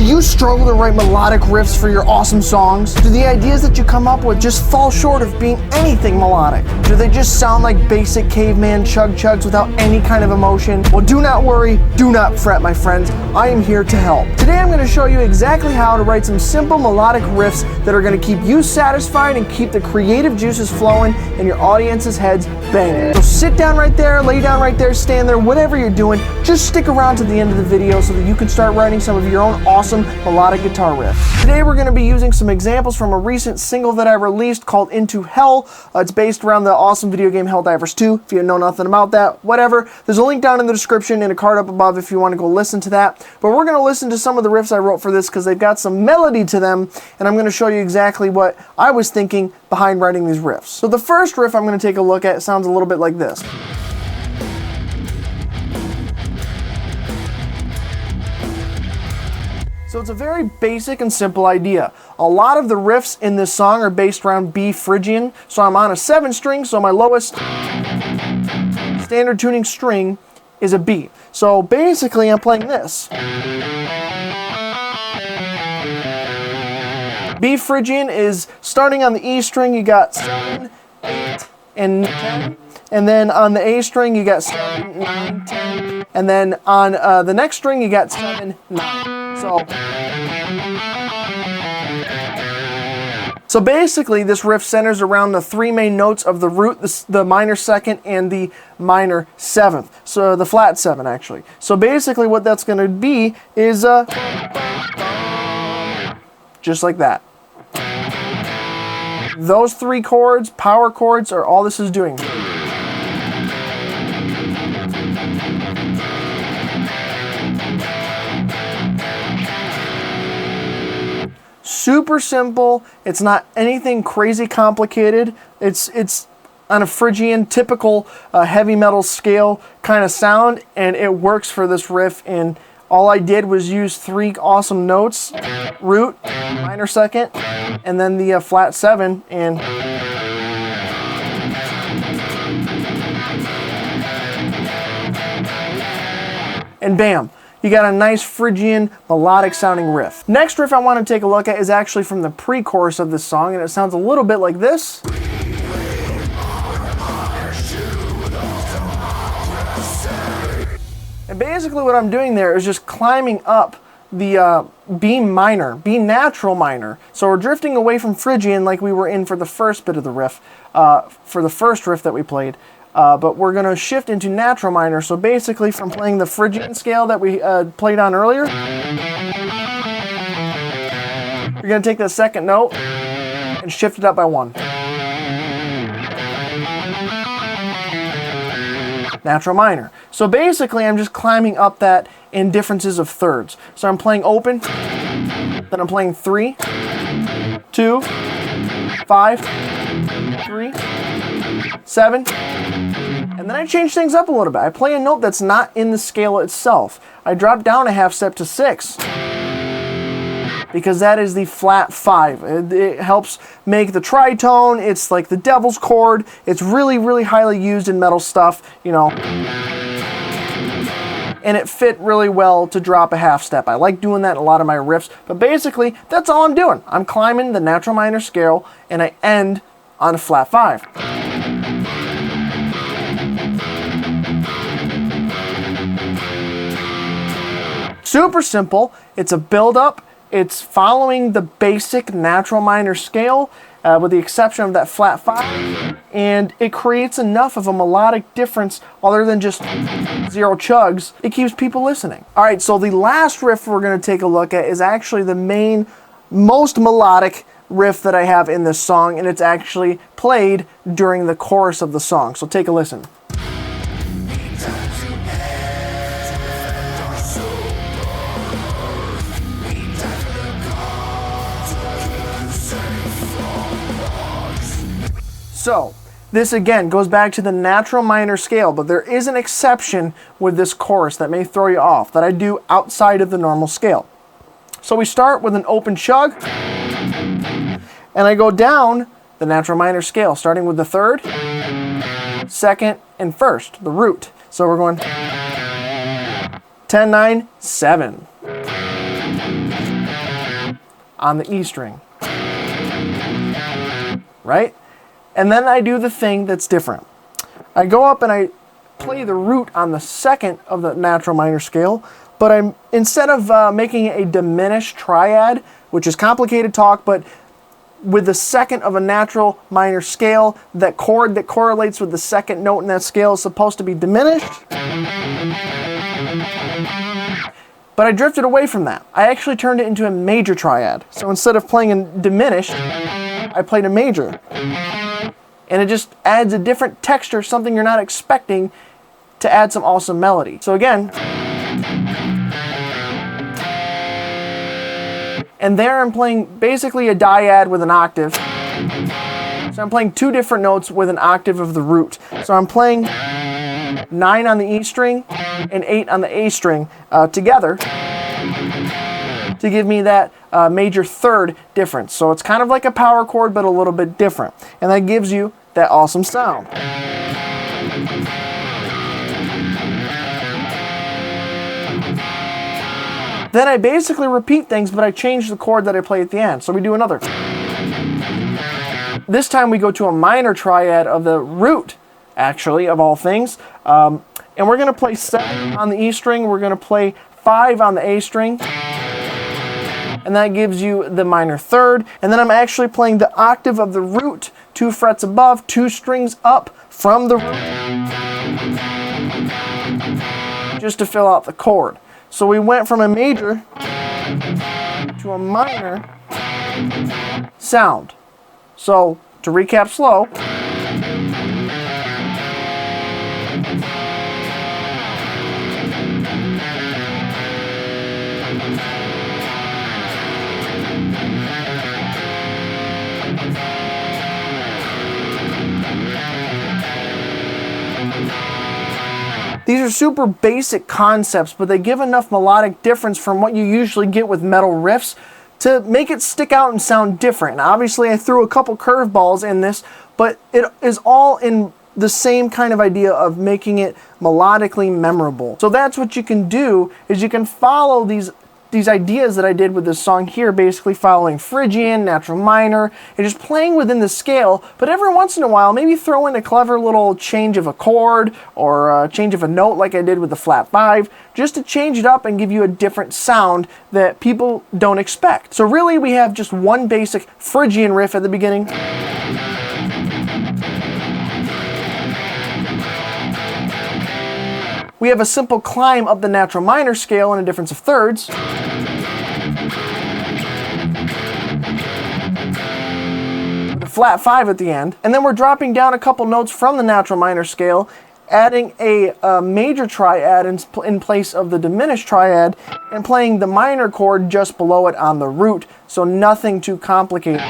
you struggle to write melodic riffs for your awesome songs? Do the ideas that you come up with just fall short of being anything melodic? Do they just sound like basic caveman chug-chugs without any kind of emotion? Well, do not worry, do not fret, my friends. I am here to help. Today I'm going to show you exactly how to write some simple melodic riffs that are going to keep you satisfied and keep the creative juices flowing and your audience's heads banging. So sit down right there, lay down right there, stand there, whatever you're doing, just stick around to the end of the video so that you can start writing some of your own awesome melodic guitar riffs. Today we're going to be using some examples from a recent single that I released called Into Hell. It's based around the awesome video game Helldivers 2. If you know nothing about that, whatever. There's a link down in the description and a card up above if you want to go listen to that. But we're going to listen to some of the riffs I wrote for this because they've got some melody to them, and I'm going to show you exactly what I was thinking behind writing these riffs. So the first riff I'm going to take a look at sounds a little bit like this. So it's a very basic and simple idea. A lot of the riffs in this song are based around B Phrygian. So I'm on a 7 string, so my lowest standard tuning string is a B. So basically I'm playing this. B Phrygian is starting on the E string, you got 7, 8, and 10. And then on the A string you got 7, 9, 10. And then on the next string you got 7, 9. So basically this riff centers around the 3 main notes of the root, the minor 2nd, and the minor 7th. So the flat 7 actually. So basically what that's going to be is just like that. Those 3 chords, power chords, are all this is doing. Super simple. It's not anything crazy complicated. It's on a Phrygian, typical heavy metal scale kind of sound, and it works for this riff. And all I did was use 3 awesome notes: root, minor 2nd, and then the flat 7, and bam. You got a nice Phrygian melodic sounding riff. Next riff I want to take a look at is actually from the pre-chorus of this song, and it sounds a little bit like this. And basically what I'm doing there is just climbing up the B minor, B natural minor. So we're drifting away from Phrygian like we were in for the first bit of the riff, for the first riff that we played. But we're going to shift into natural minor. So basically from playing the Phrygian scale that we played on earlier, you're going to take the 2nd note and shift it up by 1. Natural minor. So basically I'm just climbing up that in differences of thirds. So I'm playing open, then I'm playing 3, 2, 5, 3, 7, and then I change things up a little bit. I play a note that's not in the scale itself. I drop down a half step to 6 because that is the flat 5. It helps make the tritone. It's like the devil's chord. It's really, really highly used in metal stuff, you know. And it fit really well to drop a half step. I like doing that in a lot of my riffs, but basically that's all I'm doing. I'm climbing the natural minor scale and I end on a flat 5. Super simple. It's a build-up. It's following the basic natural minor scale with the exception of that flat 5, and it creates enough of a melodic difference other than just 0 chugs. It keeps people listening. Alright, so the last riff we're going to take a look at is actually the most melodic riff that I have in this song, and it's actually played during the chorus of the song. So take a listen. So this again goes back to the natural minor scale, but there is an exception with this chorus that may throw you off that I do outside of the normal scale. So we start with an open chug, and I go down the natural minor scale, starting with the 3rd, 2nd, and 1st, the root. So we're going 10, 9, 7. on the E string. Right? And then I do the thing that's different. I go up and I play the root on the second of the natural minor scale, but instead of making it a diminished triad, which is complicated talk, but with the second of a natural minor scale, that chord that correlates with the second note in that scale is supposed to be diminished. But I drifted away from that. I actually turned it into a major triad. So instead of playing a diminished, I played a major. And it just adds a different texture, something you're not expecting, to add some awesome melody. So again, and there I'm playing basically a dyad with an octave. So I'm playing two different notes with an octave of the root. So I'm playing 9 on the E string and 8 on the A string together to give me that major third difference. So it's kind of like a power chord, but a little bit different. And that gives you that awesome sound. Then I basically repeat things, but I change the chord that I play at the end. So we do another. This time we go to a minor triad of the root, actually, of all things. And we're going to play 7 on the E string. We're going to play 5 on the A string. And that gives you the minor third. And then I'm actually playing the octave of the root, 2 frets above, 2 strings up from the root, just to fill out the chord. So we went from a major to a minor sound. So to recap slow, these are super basic concepts, but they give enough melodic difference from what you usually get with metal riffs to make it stick out and sound different. And obviously I threw a couple curveballs in this, but it is all in the same kind of idea of making it melodically memorable. So that's what you can do, is you can follow these ideas that I did with this song here, basically following Phrygian, natural minor, and just playing within the scale, but every once in a while maybe throw in a clever little change of a chord or a change of a note like I did with the flat 5, just to change it up and give you a different sound that people don't expect. So really we have just one basic Phrygian riff at the beginning. We have a simple climb up the natural minor scale and a difference of thirds. With a flat 5 at the end. And then we're dropping down a couple notes from the natural minor scale, adding a major triad in place of the diminished triad, and playing the minor chord just below it on the root. So nothing too complicated.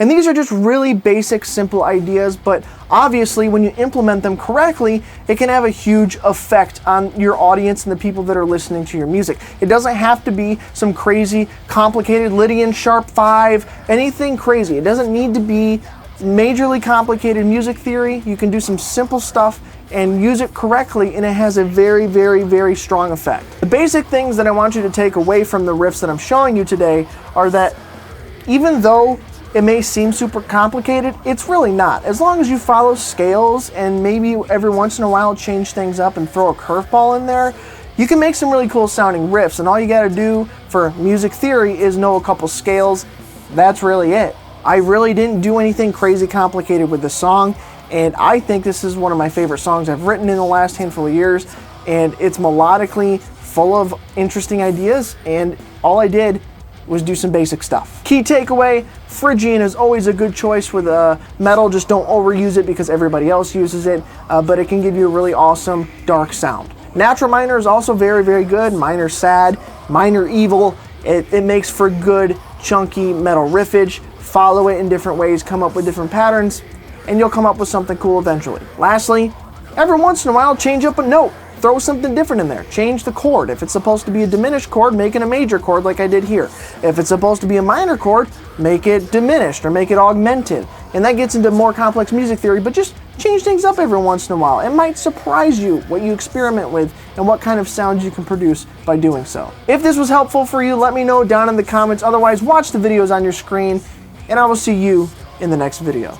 And these are just really basic, simple ideas, but obviously when you implement them correctly, it can have a huge effect on your audience and the people that are listening to your music. It doesn't have to be some crazy, complicated Lydian sharp 5, anything crazy. It doesn't need to be majorly complicated music theory. You can do some simple stuff and use it correctly, and it has a very, very, very strong effect. The basic things that I want you to take away from the riffs that I'm showing you today are that even though it may seem super complicated, it's really not. As long as you follow scales and maybe every once in a while change things up and throw a curveball in there, you can make some really cool sounding riffs. And all you gotta do for music theory is know a couple scales. That's really it. I really didn't do anything crazy complicated with the song, and I think this is one of my favorite songs I've written in the last handful of years, and it's melodically full of interesting ideas, and all I did was do some basic stuff. Key takeaway, Phrygian is always a good choice with metal. Just don't overuse it because everybody else uses it, but it can give you a really awesome dark sound. Natural minor is also very, very good. Minor sad, minor evil. It makes for good chunky metal riffage. Follow it in different ways, come up with different patterns, and you'll come up with something cool eventually. Lastly, every once in a while change up a note. Throw something different in there. Change the chord. If it's supposed to be a diminished chord, make it a major chord like I did here. If it's supposed to be a minor chord, make it diminished or make it augmented. And that gets into more complex music theory, but just change things up every once in a while. It might surprise you what you experiment with and what kind of sounds you can produce by doing so. If this was helpful for you, let me know down in the comments. Otherwise, watch the videos on your screen, and I will see you in the next video.